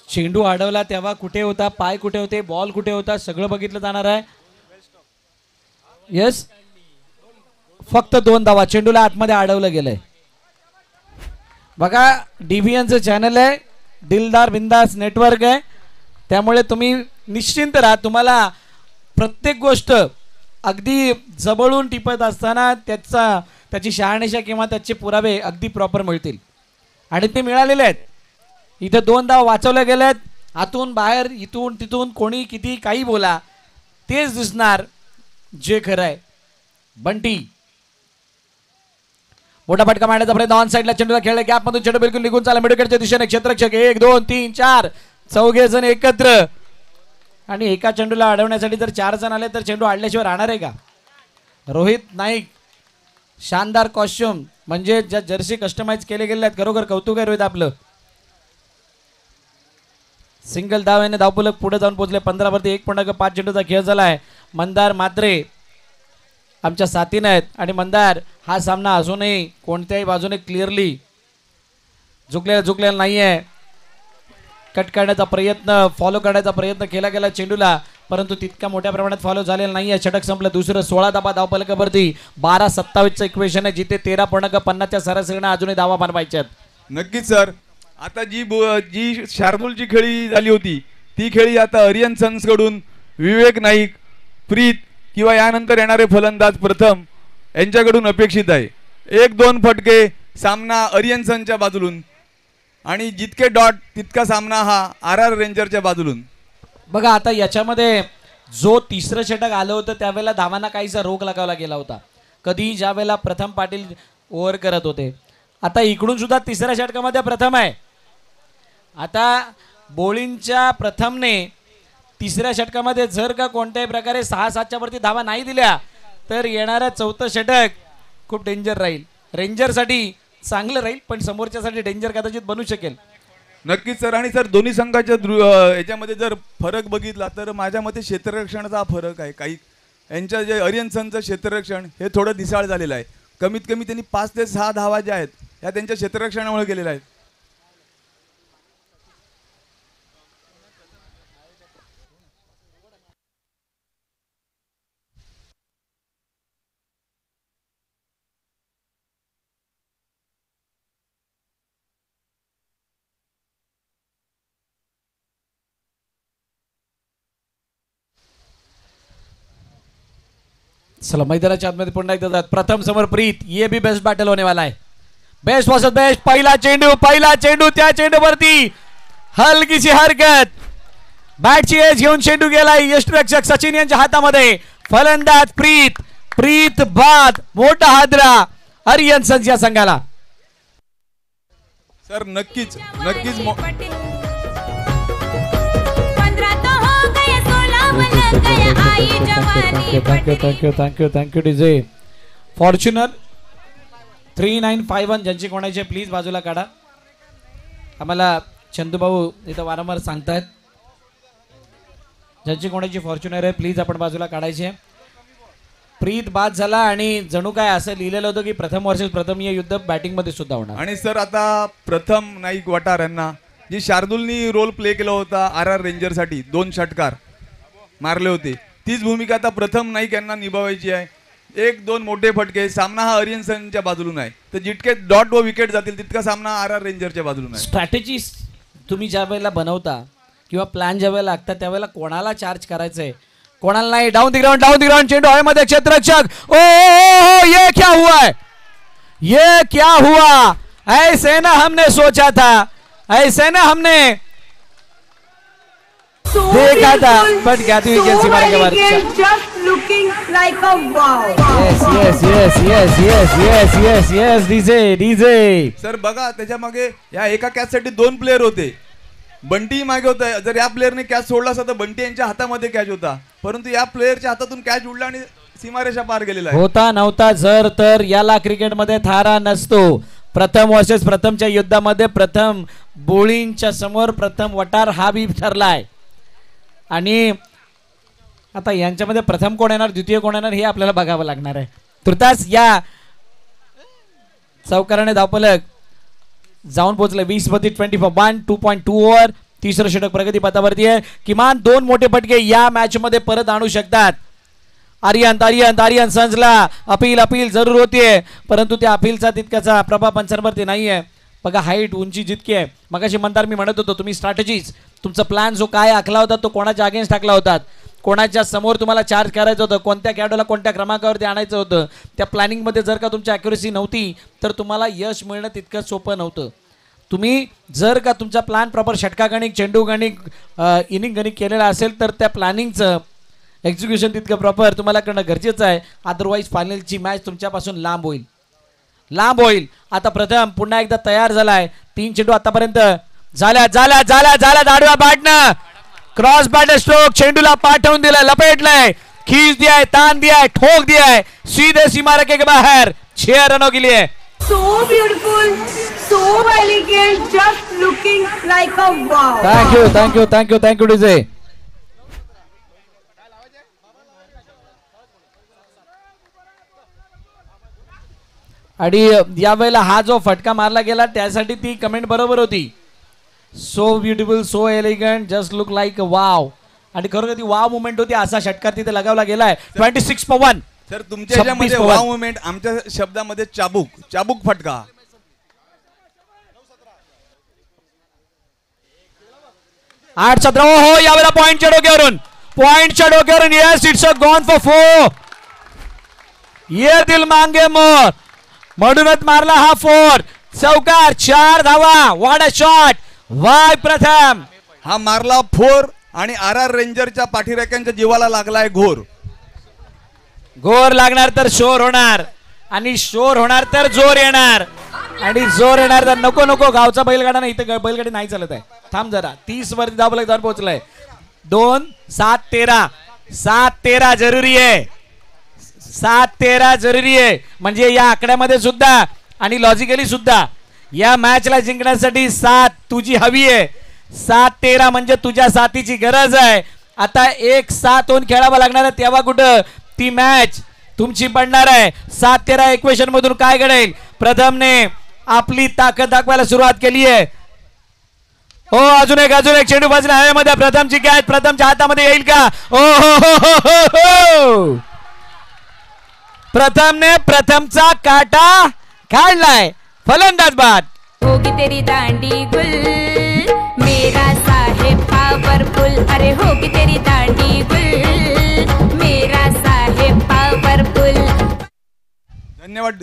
चेंडू अडवला तेव्हा कुठे होता, पाय कुठे होते, बॉल कुठे होता, सगळं बघितलं जाणार आहे. यस, फक्त 2 धावा. चेंडूला आतमध्ये अडवलं गेलंय. बघा डीबीएनचं चॅनल आहे, दिलदार बिंदास नेटवर्क आहे. त्यामुळे तुम्ही निश्चिंत राहा. तुम्हाला प्रत्येक गोष्ट अगदी जवळून टिपत असताना त्याची शहानिशा किंवा त्याचे पुरावे अगदी प्रॉपर मिळतील आणि ते मिळालेले आहेत. इथे 2 धाव वाचवले गेले आहेत. आतून बाहेर इथून तिथून कोणी किती काही बोला तेच दिसणार जे खरं आहे. बंटी मोठा फटका मारण्याचा प्रयत्न ऑन साईडला चेंडूला खेळला गॅपमधून चेंडू बिलकुल निघून चालला मिडविकेटच्या दिशेने क्षेत्ररक्षक 1 2 3 4 चौघे जण एकत्र आणि एका चेंडूला अडवण्यासाठी जर 4 जण आले तर चेंडू अडल्याशिवाय राहणार आहे का? रोहित नाईक शानदार कॉस्ट्युम म्हणजे ज्या जर्सी कस्टमाइज केले गेले आहेत खरोखर कौतुक आहे रोहित आपलं. सिंगल धाव याने धावफलक पुढे जाऊन पोहोचले. 15 वरती 1.5 चेंडूचा खेळ झाला आहे. मंदार मात्रे आमच्या साथीने आहेत आणि मंदार हा सामना अजूनही कोणत्याही बाजूने क्लिअरली झुकलेला नाही आहे. कट करण्याचा प्रयत्न फॉलो करण्याचा प्रयत्न केला गेला चेंडूला परंतु तितका मोठ्या प्रमाणात फॉलो झालेला नाही आहे. षटक संपलं. दुसरं 16 धावा धावफलकावरती 12-27चं इक्वेशन आहे जिथे 13.50च्या सरासरीने अजूनही धावा बनवायच्या आहेत. नक्कीच सर. आता जी शार्दूलची खेळी झाली होती ती खेळी आता अरियन सन्स कडून विवेक नाईक प्रीत किंवा यानंतर येणारे फलंदाज प्रथम यांच्याकडून अपेक्षित आहे. 1-2 फटके सामना अरियन सनच्या बाजूलून आणि जितके डॉट तितका सामना हा RR रेंजरच्या बाजूलून. बघा आता याच्यामध्ये जो तिसरं षटक आलं होतं त्यावेळेला धावांना काहीसा रोख लगावला गेला होता. कधी ज्या वेळेला प्रथम पाटील ओव्हर करत होते. आता इकडून सुद्धा तिसऱ्या षटकामध्ये प्रथम आहे. आता बोलिंगच्या प्रथमने तिसऱ्या षटकामध्ये जर का कोणत्याही प्रकारे 6-7च्या वरती धावा नाही दिल्या तर येणाऱ्या 4थं षटक खूप डेंजर राहील. रेंजरसाठी चांगलं राहील पण समोरच्यासाठी डेंजर कदाचित बनू शकेल. नक्कीच सर. आणि सर दोन्ही संघाच्या याच्यामध्ये जर फरक बघितला तर माझ्या मते क्षेत्ररक्षणाचा हा फरक आहे. काही यांच्या जे अरियन सनचं क्षेत्ररक्षण हे थोडं दिसाळ झालेलं आहे. कमीत कमी त्यांनी 5 ते 6 धावा ज्या आहेत ह्या त्यांच्या क्षेत्ररक्षणामुळे केलेल्या आहेत. चला मैदानाच्या आतमध्ये पुन्हा एकदा जात. प्रथम समोर प्रीत. ये भी बेस्ट बॅटल होने वाला है. Best versus best. पहिला चेंडू त्या चेंडूवरती हलकीशी हरकत. बॅटची एज घेऊन चेंडू गेलाय यष्टिरक्षक सचिन यांच्या हातामध्ये. फलंदाज प्रीत बाद. मोठा हादरा अरियन सन्स या संघाला. सर नक्कीच थँक्यू डीजे. फॉर्च्युनर 3951 ज्यांची कोणाचे प्लीज बाजूला काढा. आम्हाला चंदूभाऊ इथं वारंवार सांगतायत ज्यांची कोणाची फॉर्च्युनर आहे प्लीज आपण बाजूला काढायची आहे. प्रीत बाद झाला आणि जणू काय असं लिहिलेलं होतं की प्रथम वर्षच प्रथम हे युद्ध बॅटिंग मध्ये सुद्धा होणार. आणि सर आता प्रथम नाईक वटार यांना जी शार्दूलनी रोल प्ले केला होता RR रेंजरसाठी 2 षटकार मारले होते तीच भूमिका आता प्रथम नाईक यांना निभावायची आहे. 1-2 मोठे फटके. सामना हा अरियन सनच्या बाजूला आहे तर जितके डॉट व विकेट जातील तितका सामना RR रेंजरच्या बाजूला आहे. स्ट्रॅटेजी तुम्ही ज्या वेळेला बनवता किंवा प्लॅन ज्या वेळेला लागतात त्यावेळेला कोणाला चार्ज करायचंय कोणाला नाही. डाऊन द ग्राउंड चेंडू हवेमध्ये क्षेत्ररक्षक. ओ ये क्या हुआ ऐसे ना हमने सोचा था ऐसे ना हमने देखा था बट गैट यू कैन सी मारे के बाद just looking like a wow. yes DJ. Sir बघा त्याच्या मागे या एका कॅचसाठी 2 प्लेयर होते. बंटी मागे होता. जर या प्लेयरने कॅच सोडला असता तर बंटी यांच्या हातामध्ये कॅच होता परंतु या प्लेयरच्या हातातून कॅच उडला आणि सीमारेषा पार गेलेला आहे. होता नव्हता जर तर याला क्रिकेटमध्ये थारा नसतो. प्रथम वर्सेस प्रथमच्या युद्धामध्ये प्रथम बोलिंगच्या समोर प्रथम वटार हा बी ठरलाय आणि आता यांच्यामध्ये प्रथम कोण येणार द्वितीय कोण येणार हे आपल्याला बघावं लागणार आहे. तुर्तास या चौकाराने धावफलक जाऊन पोहोचले 20 मध्ये 24 2.2 ओव्हर. तिसरं षटक प्रगतीपथावरती आहे. किमान 2 मोठे फटके या मॅच मध्ये परत आणू शकतात. आर्यन सन्सला अपील जरूर होतीये परंतु त्या अपीलचा तितकाचा प्रभाव पंचांवरती नाहीये. बघा हाईट उंची जितकी आहे मगाशी मंदार मी म्हणत होतो तुम्ही स्ट्रॅटेजीज तुमचा प्लॅन जो काय आखला होता तो कोणाच्या अगेन्स्ट टाकला होतात कोणाच्या समोर तुम्हाला चार्ज करायचं होतं कोणत्या कॅडोला कोणत्या क्रमांकावरती आणायचं होतं त्या प्लॅनिंगमध्ये जर का तुमची ॲक्युरेसी नव्हती तर तुम्हाला यश मिळणं तितकं सोपं नव्हतं तुम्ही जर का तुमचा प्लॅन प्रॉपर षटका गणिक चेंडू गणिक इनिंग गणिक केलेला असेल तर त्या प्लॅनिंगचं एक्झिक्युशन तितकं प्रॉपर तुम्हाला करणं गरजेचं आहे अदरवाईज फायनलची मॅच तुमच्यापासून लांब होईल आता प्रथम पुन्हा एकदा तयार झालाय 3 चेंडू आतापर्यंत झाल्या दाडव्या बाटणं क्रॉस बॅटर स्ट्रोक चेंडूला पाठवून दिलाय लपेटलाय खींच दिया है तान दिया है ठोक दिया है सीधे सीमा रेखे के बाहर 6 रनों के लिए So beautiful, so elegant, just looking like a wow. Thank you DJ आणि यावेळेला हा जो फटका मारला गेला त्यासाठी ती कमेंट बरोबर होती so beautiful so elegant just look like wow आणि खरोखर ती वाव मुवमेंट होती असा षटकार तिथे लगावला गेलाय 26/1 सर तुमच्या ह्याच्यामध्ये वाव मुवमेंट आमच्या शब्दामध्ये चाबूक फटका 8-17 हो यावेळेला पॉइंटच्या डोक्यावरून yes it's a gone for 4 ये दिल मांगे मोर म्हणूनच मारला हा 4 चौकार 4 धावा व्हाट अ शॉट वाय प्रथम हा मारला 4 आणि RR रेंजरच्या पाठीराख्यांच्या जीवाला लागलाय घोर लागणार तर शोर होणार आणि शोर होणार तर जोर येणार आणि जोर येणार तर नको गावचा बैलगाडा नाही इथे बैलगाडी नाही चालत आहे थांब जरा 30 वरती धावला जाऊन पोहोचलाय 2-7-13 जरुरी आहे 7-13 जरुरी आहे म्हणजे या आकड्यामध्ये सुद्धा आणि लॉजिकली सुद्धा या मॅचला जिंकण्यासाठी 7 तुझी हवी आहे 7-13 म्हणजे तुझ्या साथीची गरज आहे आता 1-7 होऊन खेळावं लागणार आहे तेव्हा कुठं ती मॅच तुमची पडणार आहे 7-13 इक्वेशन मधून काय घडेल प्रथमने आपली ताकद दाखवायला सुरुवात केली आहे हो अजून एक चेंडू बाजूला हवेमध्ये प्रथमची कॅच प्रथमच्या हातामध्ये येईल का हो प्रथमने प्रथमचा काटा काढलाय फलंदाज बाद होगी तेरी दांडी गुल मेरा साहेब पावरफुल अरे होगी तेरी दांडी गुल मेरा साहेब पावरफुल धन्यवाद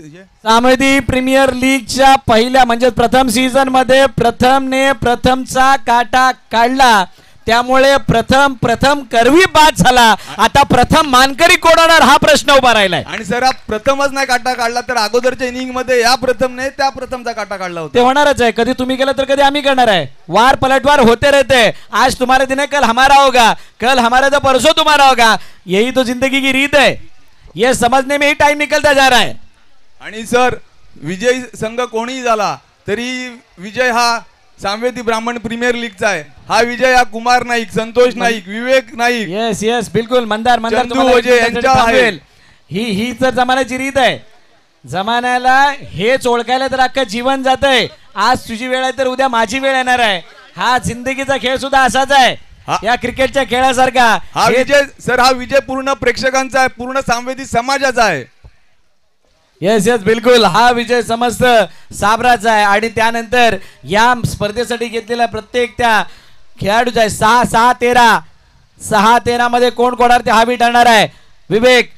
सामदी प्रीमियर लीगच्या पहिल्या म्हणजे प्रथम सीझन मध्ये प्रथमने प्रथमचा काटा काढला त्यामुळे प्रथम करवी बाद झाला आता प्रथम मानकरी कोणावर हा प्रश्न उभा राहिलाय आणि सर हा प्रथमच नाही काटा काढला तर अगोदरच्या इनिंग मध्ये या प्रथमने त्या प्रथमचा काटा काढला होता ते होणारच आहे कधी तुम्ही केलं तर कधी आम्ही करणार आहे वार पलटवार होते रहते आज तुम्हारे दिन है कल हमारा होगा कल हमारा तो परसों तुम्हारा होगा यही तो जिंदगी की रीत है ये समझने में ही टाइम निकलता जा रहा है आणि सर विजय संघ कोणीही झाला तरी विजय हा सामवेदी ब्राह्मण प्रीमियर लीगचा आहे हा विजय हा कुमार नाईक संतोष नाईक विवेक नाईक येस बिलकुल मंदार चंदू वजे यांच्या आहे ही तर जमान्याची रीत आहे जमान्याला हेच ओळखायला तर अख्खं जीवन जातंय आज तुझी वेळ आहे तर उद्या माझी वेळ येणार आहे हा जिंदगीचा खेळ सुद्धा असाच आहे या क्रिकेटच्या खेळासारखा हा विजय सर हा विजय पूर्ण प्रेक्षकांचा आहे पूर्ण सामवेदी समाजाचा आहे येस बिलकुल हा विजय समस्त साबराचा आहे आणि त्यानंतर या स्पर्धेसाठी घेतलेला प्रत्येक त्या खेळाडूचा आहे 6-13 मध्ये कोण कोणावरती हावी ठरणार आहे विवेक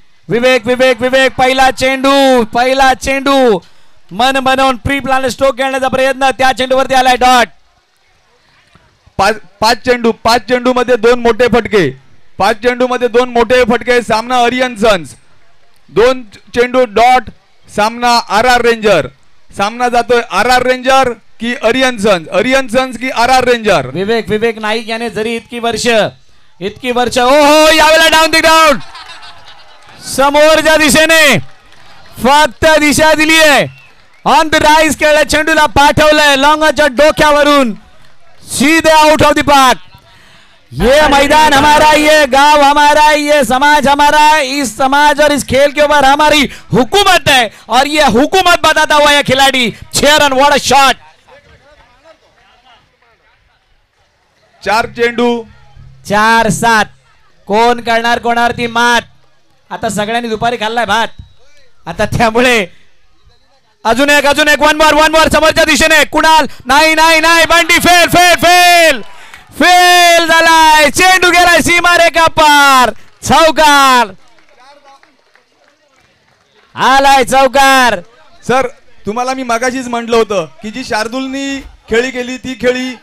पहिला चेंडू मन बनवून प्री प्लॅन स्ट्रोक खेळण्याचा प्रयत्न त्या चेंडूवरती आलाय डॉट 5 चेंडू मध्ये 2 मोठे फटके 5 चेंडू मध्ये 2 मोठे फटके सामना अरियन सन्स 2 चेंडू डॉट सामना RR रेंजर सामना जातोय RR रेंजर की अरियन सन्स की RR रेंजर विवेक नाईक याने जरी इतकी वर्ष ओहो यावेळेला डाऊन समोरच्या दिशेने फक्त दिशा दिली आहे ऑन द राईज केलं चेंडूला पाठवलंय लॉंगच्या डोक्यावरून सीधे आउट ऑफ द पार्क ये मैदान हमारा ये गांव हमारा ये समाज हमारा इस समाज और इस खेल के ऊपर हमारी हुकूमत है और ये हुकूमत बताता हुआ ये खिलाड़ी 6 रन व्हाट अ शॉट 4 चेंडू 4-7 कोण करणार कोणावरती मात आता सगळ्यांनी दुपारी खाल्लाय भात आता त्यामुळे अजून एक वन मोर समोरच्या दिशेने कुणाल नाही नाही नाही बंडी फेल फेल फेल फेल झालाय चेंडू गेलाय सीमारेखा पार चौकार आलाय चौकार. सर तुम्हाला मी मागाशीच म्हटलं होतं की जी शार्दूलनी खेळी केली ती खेळी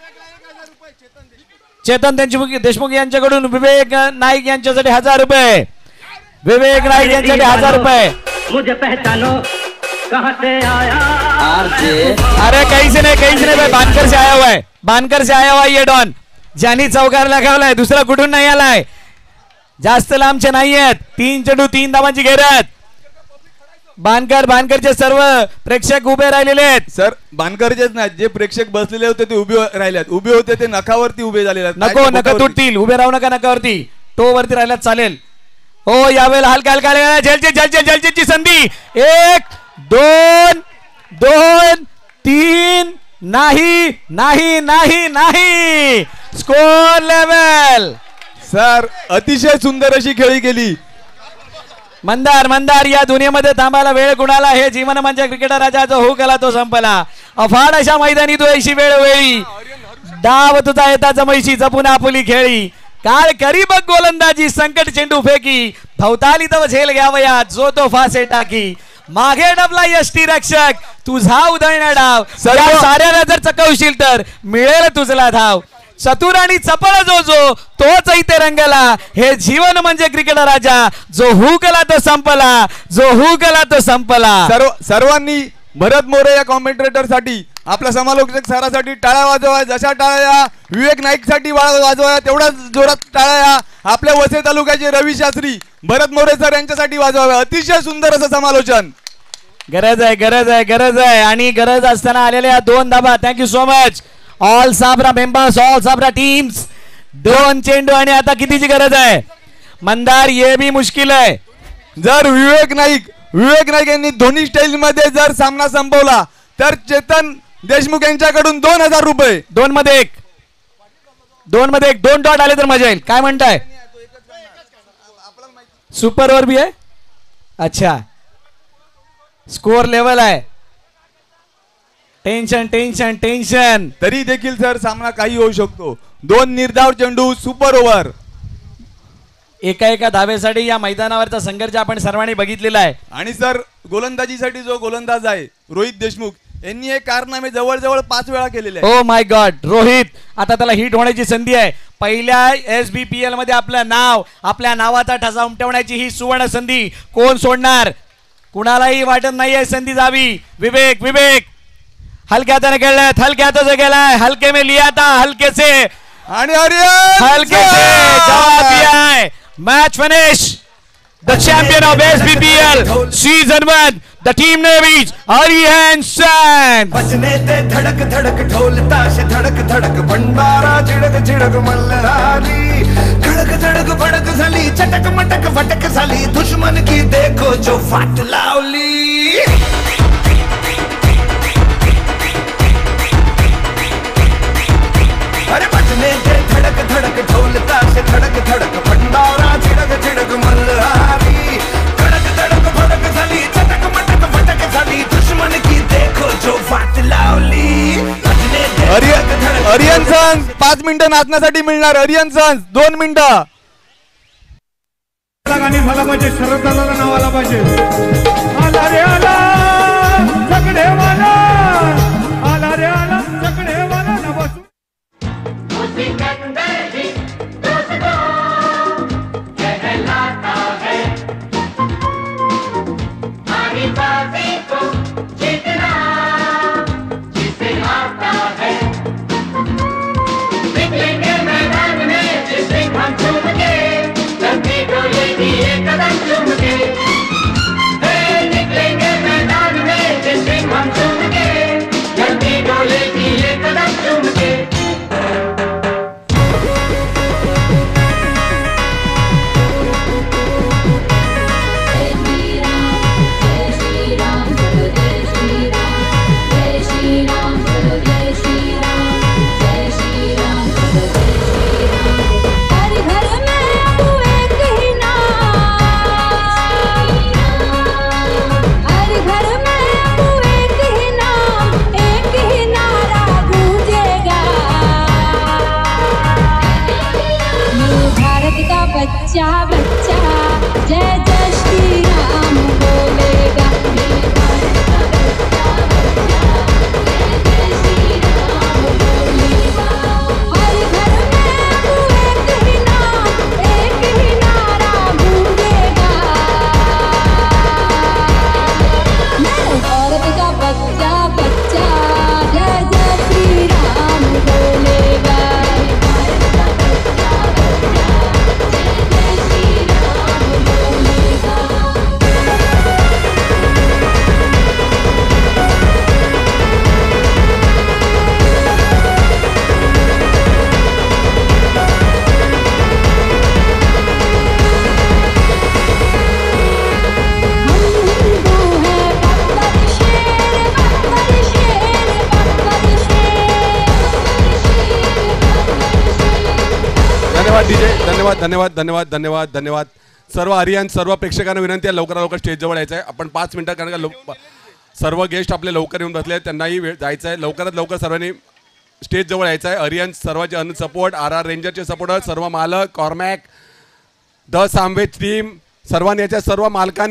चेतन देशमुख यांच्याकडून विवेक नाईक यांच्यासाठी 1000 रुपये. विवेक नाईक यांच्यासाठी 1000 रुपये. मुझे पहचानो कहां से आया. अरे कहीं से नहीं भाई बानकर से आया हुआ है ये डॉन ज्यांनी चौकार लगावलाय दुसरा कुठून नाही आलाय. जास्त लांबचे नाही आहेत. 3 चेंडू 3 धावांची घेरत. बानकरचे सर्व प्रेक्षक उभे राहिलेले आहेत. सर बानकरचेच नाही जे प्रेक्षक बसलेले होते ते उभे राहिलेत. उभे होते ते नखावरती उभे झालेले आहेत. नका तुटतील. उभे राहू नका नकावरती. टो वरती राहिल्यात चालेल. हो यावेळेला हलका जलची संधी 1 2 2 3 नाही नाही नाही नाही स्कोर लेवल. सर अतिशय सुंदर अशी खेळी केली. मंदार या दुनियेमध्ये थांबायला वेळ कुणाला. हे जीवन म्हणजे क्रिकेटर राजा जो होऊ गेला तो संपला. अफाट अशा मैदानी तू ऐशी वेळोवेळी डाव तुझा येता जमैशी जपून आपुली खेळी. काळ करी बघ गोलंदाजी संकट चेंडू फेकी भवताली तव झेल घ्यावया जो तो फासे टाकी. मागे डबला यष्टी रक्षक तुझा उदयना डाव. साऱ्याला जर चकवशील तर मिळेल तुझला धाव. चतुर आणि चपळ जो तोच इथे रंगला. हे जीवन म्हणजे क्रिकेटर राजा जो हुकला तो संपला. सर्वांनी भरत मोरे या कॉमेंटेटर साठी आपल्या समालोचक सरासाठी टाळ्या वाजवा. जशा टाळ्या विवेक नाईक साठी वाजवा तेवढ्याच जोरात टाळ्या आपल्या वसई तालुक्याचे रवी शास्त्री भरत मोरे सर यांच्यासाठी वाजवाव्या. अतिशय सुंदर असं समालोचन. गरज आहे आणि गरज असताना आलेल्या 2 धाबा. थँक्यू सो मच ऑल साबरा मेंबर्स ऑल साबरा टीम्स. 2 चेंडू आणि आता कितीची गरज आहे मंदार. ये भी मुश्किल आहे. जर विवेक नाईक यांनी धोनी स्टाईल मध्ये जर सामना संपवला तर चेतन देशमुख यांच्याकडून 2000 रुपये. 2 मध्ये 1 2 डॉट आले तर मजा येईल. काय म्हणताय सुपर ओव्हर भी आहे. अच्छा स्कोर लेवल आहे. टेन्शन तरी देखील सर सामना काही होऊ शकतो. 2 निर्धाव चेंडू सुपर ओव्हर. एका धावेसाठी या मैदानावरचा संघर्ष आपण सर्वांनी बघितलेला आहे. आणि सर गोलंदाजीसाठी जो गोलंदाज आहे रोहित देशमुख यांनी हे कारनामे जवळजवळ 5 वेळा केलेले आहे. ओ माय गॉड रोहित आता त्याला हिट होण्याची संधी आहे. पहिल्या SBPL मध्ये आपल्या नावाचा ठसा उमटवण्याची ही सुवर्ण संधी कोण सोडणार. कुणालाही वाटत नाहीये संधी जावी. विवेक हल्के हाथों से खेला है. हल्के में लिया था हल्के से आणि हल्के से जवाब दिया है. Match finish. The champion of SBPL season 1 the team नेवीज आर्यन सैन. बजने ते धड़क धड़क ढोल ताश धड़क धड़क भंडारा झिडक मल्हारी. धड़क धड़क भड़क झाली चटक मटक फटक झाली दुश्मन की देखो जो फाट लावली. अरे बजने ते धड़क धड़क ढोल ताश धड़क धड़क भंडारा झिडक मल्हारी. धड़क धड़क भड़क झाली चटक मटक फटक झाली दुश्मन की देखो जो फाट लावली. आर्यन सन्स 5 मिनिटं नाचण्यासाठी मिळणार. आर्यन सन्स 2 मिनिटं. गाणी झाला पाहिजे. शरदाला नाव आला पाहिजे. आला रे आला झगडेवाला आला रे आला झगडेवाला नवासू. कदम चुम के धन्यवाद धन्यवाद धन्यवाद धन्यवाद धन्यवाद. सर्व आर्यन सर्व प्रेक्षकांना विनंती आहे लवकरात लवकर स्टेजजवळ यायचं आहे. आपण 5 मिनिटं कारण का सर्व गेस्ट आपले लवकर येऊन बसले आहेत, त्यांनाही वेळ जायचं आहे. लवकरात लवकर सर्वांनी स्टेजजवळ यायचं आहे. आर्यन सर्वांचे अन सपोर्ट, RR रेंजरचे सपोर्टर, सर्व मालक, कॉर्मॅक, द सामवेज टीम सर्वांनी याच्या सर्व मालकांनी